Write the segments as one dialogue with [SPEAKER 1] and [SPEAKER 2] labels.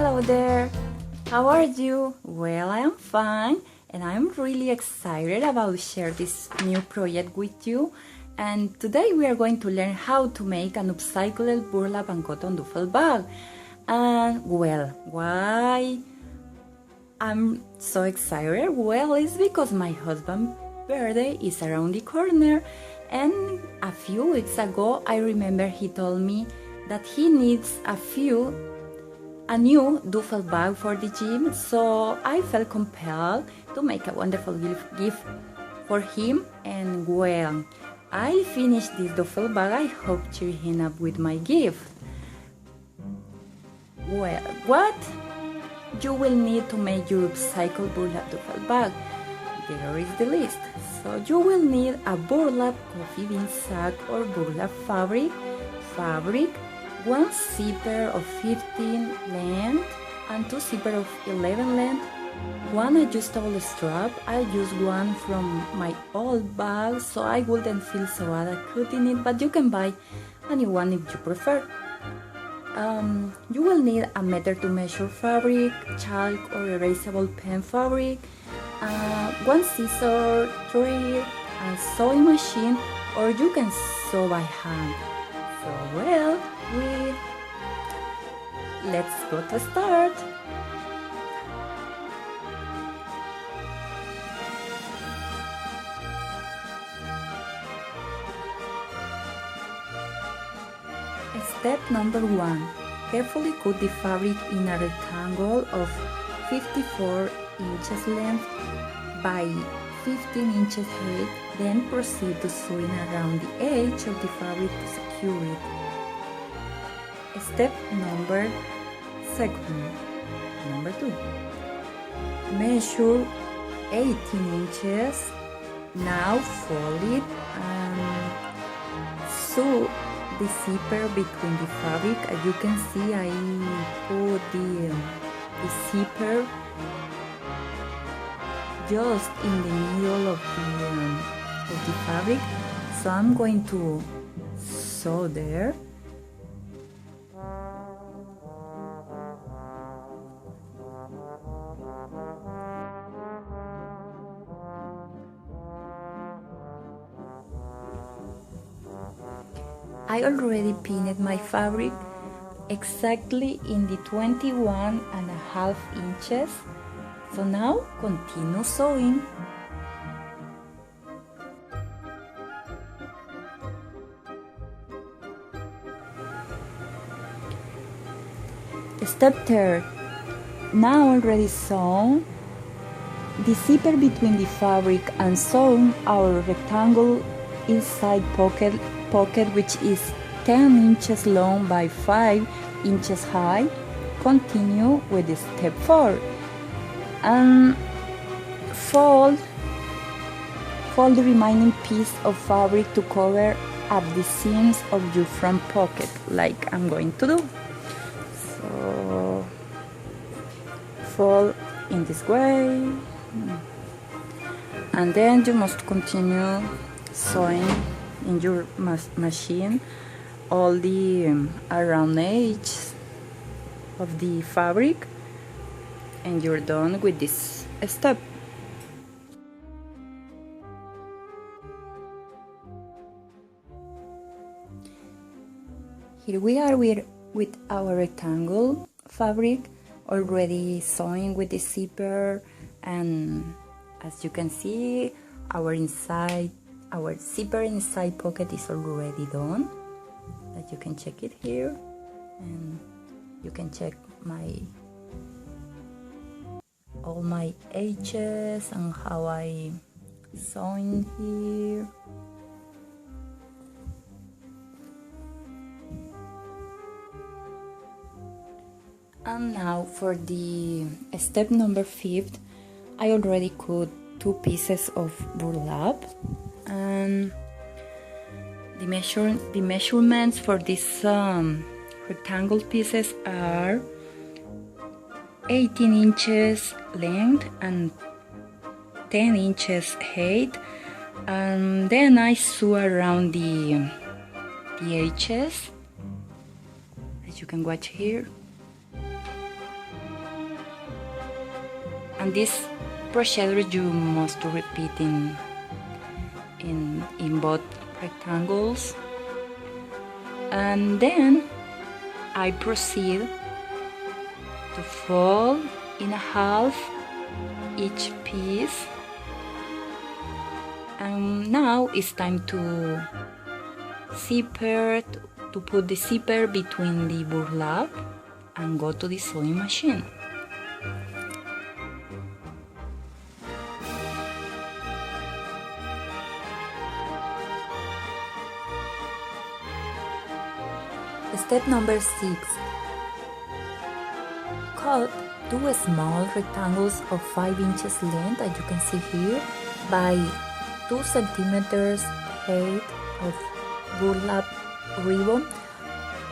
[SPEAKER 1] Hello there! How are you? Well, I am fine and I'm really excited about share this new project with you. And today we are going to learn how to make an upcycled burlap and cotton duffel bag. And well, why I'm so excited? Well, it's because my husband's birthday is around the corner, and a few weeks ago I remember he told me that he needs a new duffel bag for the gym, so I felt compelled to make a wonderful gift for him. And well, I finished this duffel bag. I hope cheer him up with my gift. Well, what you will need to make your upcycled burlap duffel bag? There is the list. So you will need a burlap coffee bean sack or burlap fabric, one zipper of 15 length and two zipper of 11 length, one adjustable strap. I use one from my old bag so I wouldn't feel so bad cutting it, but you can buy a new one if you prefer. You will need a meter to measure fabric, chalk or erasable pen fabric, one scissor, thread, a sewing machine, or you can sew by hand. So well, let's go to start. Step number 1. Carefully cut the fabric in a rectangle of 54 inches length by 15 inches height, then proceed to sewing around the edge of the fabric to secure it. Step number 2. Measure 18 inches. Now fold it and sew the zipper between the fabric. As you can see, I put the zipper just in the middle of the fabric, so I'm going to sew there. I already pinned my fabric exactly in the 21.5 inches. So now continue sewing. Step 3. Now already sewn the zipper between the fabric and sewn our rectangle inside pocket, which is 10 inches long by 5 inches high. Continue with step 4 and fold the remaining piece of fabric to cover up the seams of your front pocket, like I'm going to do. So fold in this way, and then you must continue sewing in your machine all the around edges of the fabric, and you're done with this step. Here we are with our rectangle fabric already sewing with the zipper, and as you can see, our zipper inside pocket is already done. That you can check it here, and you can check all my edges and how I sewing here. And now for the step number 5, I already cut 2 pieces of burlap, and the measurements for these rectangle pieces are 18 inches length and 10 inches height, and then I sew around the edges, as you can watch here. And this procedure you must repeat in both rectangles. And then I proceed to fold in half each piece. And now it's time to put the zipper between the burlap and go to the sewing machine. Step number 6. Cut 2 small rectangles of 5 inches length, as you can see here, by 2 centimeters height of burlap ribbon.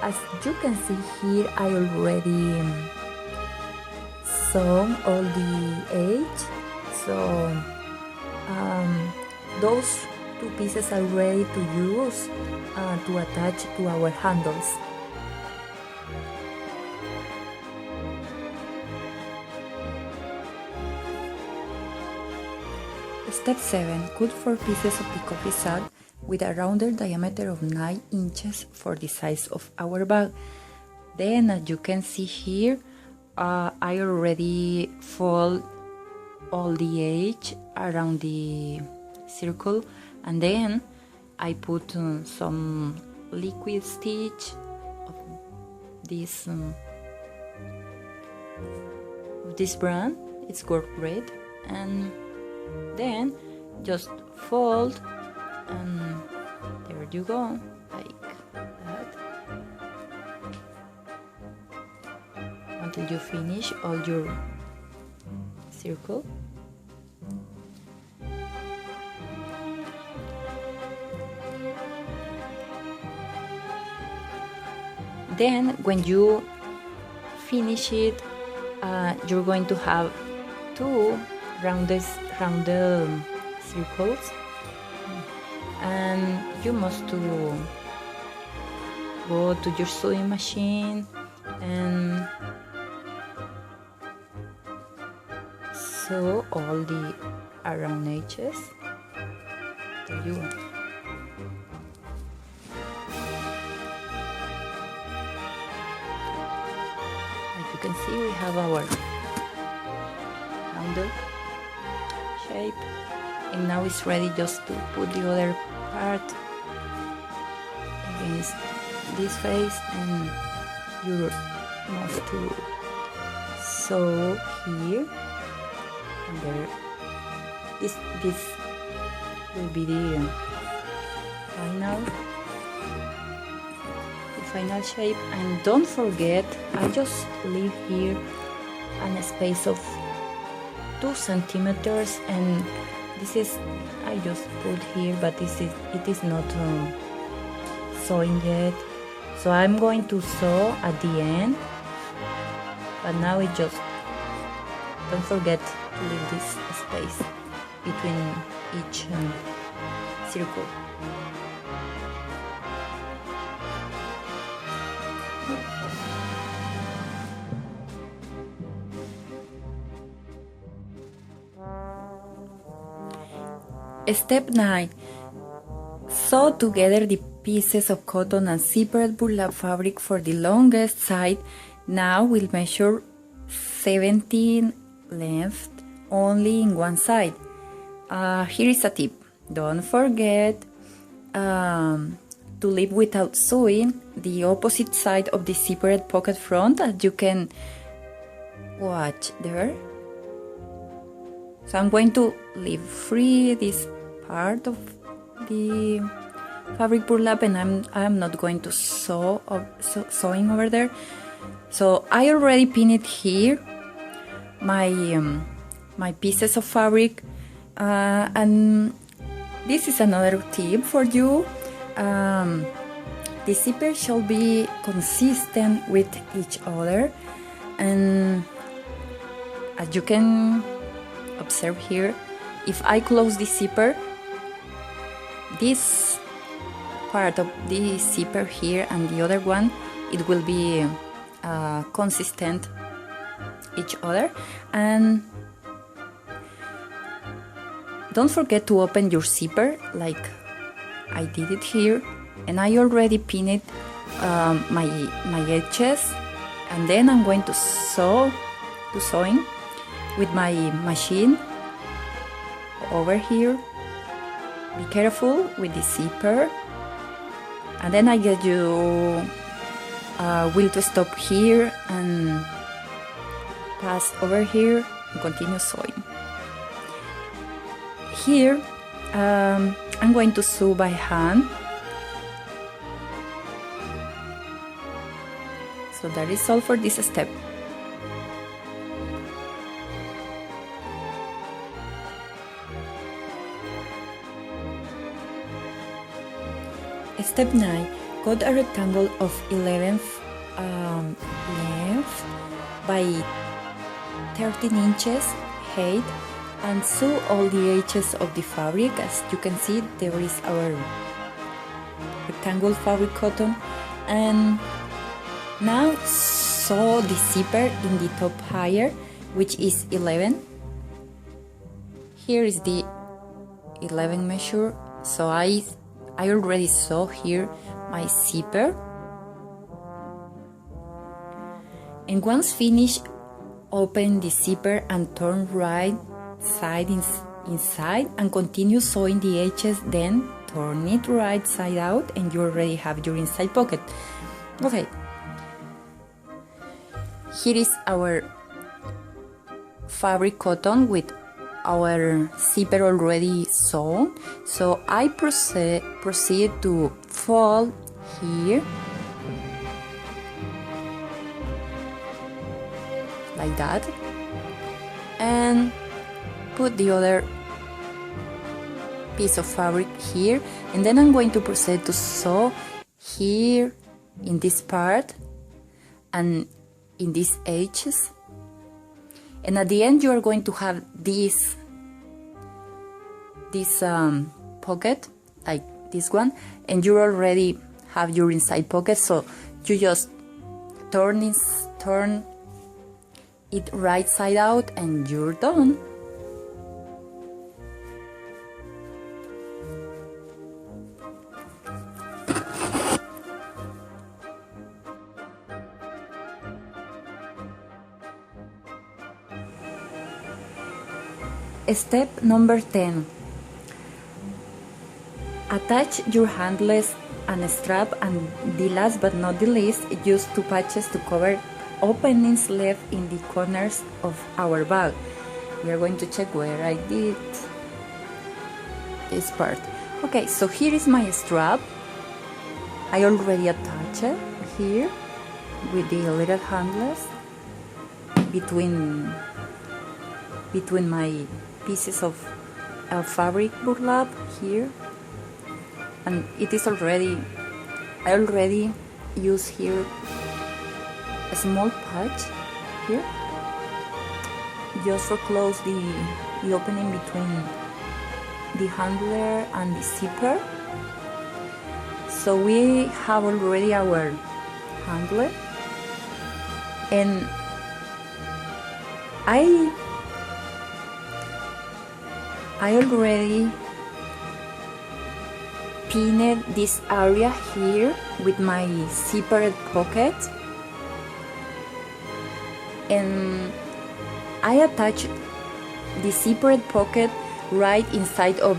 [SPEAKER 1] As you can see here, I already sewn all the edge, so those 2 pieces are ready to use to attach to our handles. Step 7. Cut 4 pieces of the coffee sack with a rounded diameter of 9 inches for the size of our bag. Then, as you can see here, I already fold all the edge around the circle, and then I put some liquid stitch of this brand. It's gold red, and then just fold, and there you go, like that, until you finish all your circle. Then when you finish it, you're going to have 2 rounded circles, and you must go to your sewing machine and sew all the around edges. There you go. As you can see, we have our rounded shape, and now it's ready just to put the other part against this face, and you must to sew here, and there this will be the final shape. And don't forget, I just leave here a space of 2 centimeters, and this is, I just put here, but it is not sewing yet, so I'm going to sew at the end. But now it just, don't forget to leave this space between each circle. Step 9. Sew together the pieces of cotton and zippered burlap fabric for the longest side. Now we'll measure 17 length only in one side. Here is a tip. Don't forget to leave without sewing the opposite side of the zippered pocket front, as you can watch there. So I'm going to leave free this part of the fabric burlap, and I'm not going to sewing over there. So I already pinned it here, my pieces of fabric, and this is another tip for you. The zipper shall be consistent with each other, and as you can observe here, if I close the zipper, this part of the zipper here and the other one, it will be consistent each other. And Don't forget to open your zipper like I did it here, and I already pinned my edges, and then I'm going to sewing with my machine over here. Be careful with the zipper, and then I get you will to stop here and pass over here and continue sewing. Here I'm going to sew by hand, so that is all for this step. Step 9. Cut a rectangle of 11 length by 13 inches height and sew all the edges of the fabric. As you can see, there is our rectangle fabric cotton, and now sew the zipper in the top higher, which is 11. Here is the 11 measure, so I already sew here my zipper, and once finished, open the zipper and turn right side inside and continue sewing the edges, then turn it right side out and you already have your inside pocket. Okay, here is our fabric cotton with our zipper already sewn, so I proceed to fold here like that, and put the other piece of fabric here, and then I'm going to proceed to sew here in this part and in these edges, and at the end you are going to have this pocket like this one, and you already have your inside pocket, so you just turn it right side out and you're done. Step number 10. Attach your handles and strap, and the last but not the least, use 2 patches to cover openings left in the corners of our bag. We are going to check where I did this part. Okay, so here is my strap. I already attached it here with the little handles between my pieces of fabric burlap here, and it is already, I already use here a small patch here just for close the opening between the handler and the zipper. So we have already our handler, and I already pinned this area here with my zippered pocket, and I attach the zippered pocket right inside of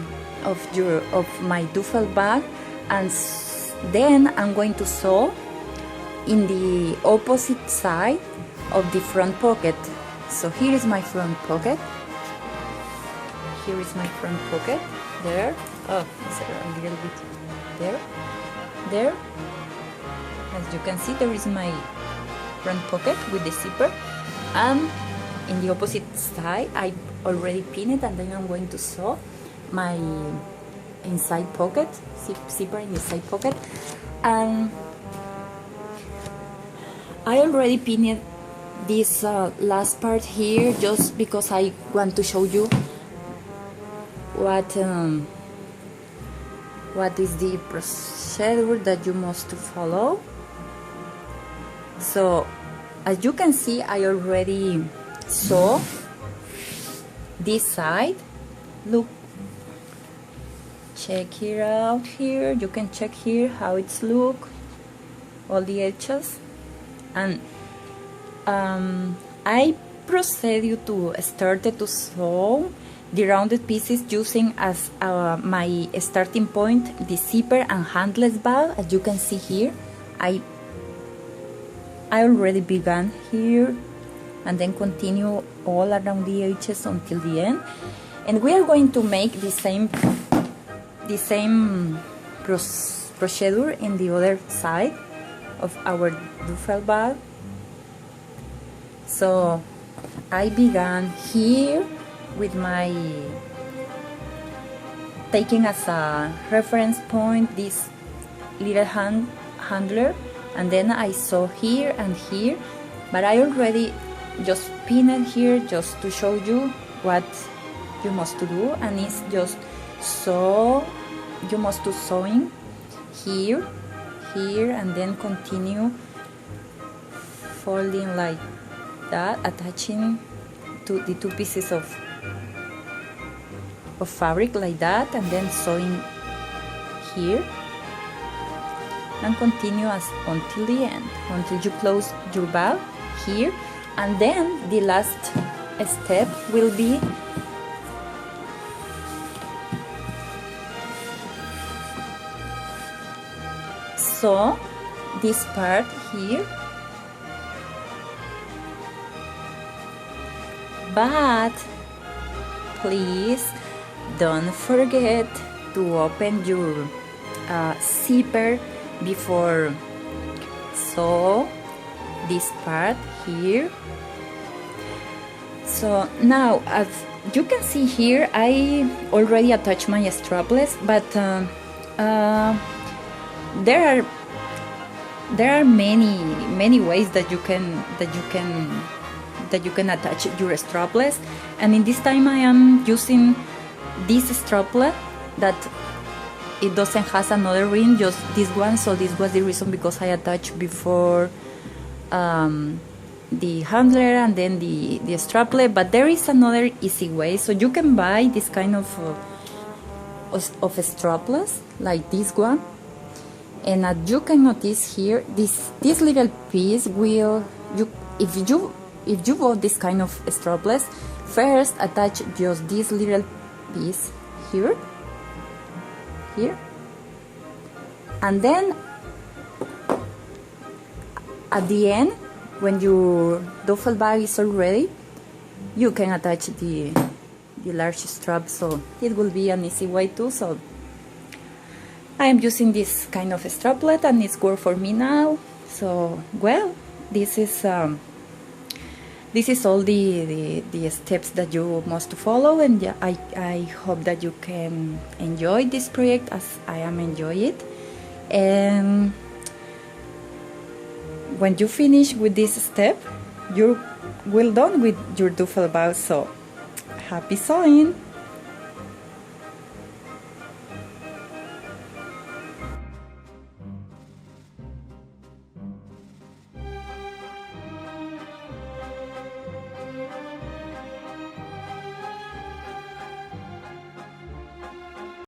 [SPEAKER 1] my duffel bag, and then I'm going to sew in the opposite side of the front pocket. So here is my front pocket. Here is my front pocket. There. Oh, sorry, a little bit. There. There. As you can see, there is my front pocket with the zipper. And in the opposite side, I already pinned it, and then I'm going to sew my inside pocket, zipper in the side pocket. And I already pinned this last part here just because I want to show you what is the procedure that you must follow. So as you can see, I already sew this side. Look check it out here. You can check here how it's look, all the edges. And I proceed to start to sew the rounded pieces using as my starting point the zipper and handless bag. As you can see here, I already began here and then continue all around the edges until the end. And we are going to make the same procedure in the other side of our duffel bag. So I began here with my taking as a reference point this little handler, and then I sew here and here, but I already just pin it here just to show you what you must to do, and it's just sew. You must do sewing here, here, and then continue folding like that, attaching to the two pieces of fabric like that, and then sewing here, and continue until the end, until you close your bag here. And then the last step will be sew this part here, but please don't forget to open your zipper before. So this part here. So now, as you can see here, I already attached my strapless, but there are many ways that you can attach your strapless, and in this time I am using this straplet that it doesn't has another ring, just this one. So this was the reason because I attached before the handler and then the straplet. But there is another easy way, so you can buy this kind of strapless like this one, and as you can notice here, this little piece will, if you bought this kind of strapless, first attach just this little piece here, and then at the end, when your duffel bag is all ready, you can attach the large strap, so it will be an easy way too. So I am using this kind of straplet, and it's work for me now. So well, this is all the steps that you must follow, and I hope that you can enjoy this project as I am enjoying it. And when you finish with this step, you're well done with your duffel bag. So happy sewing!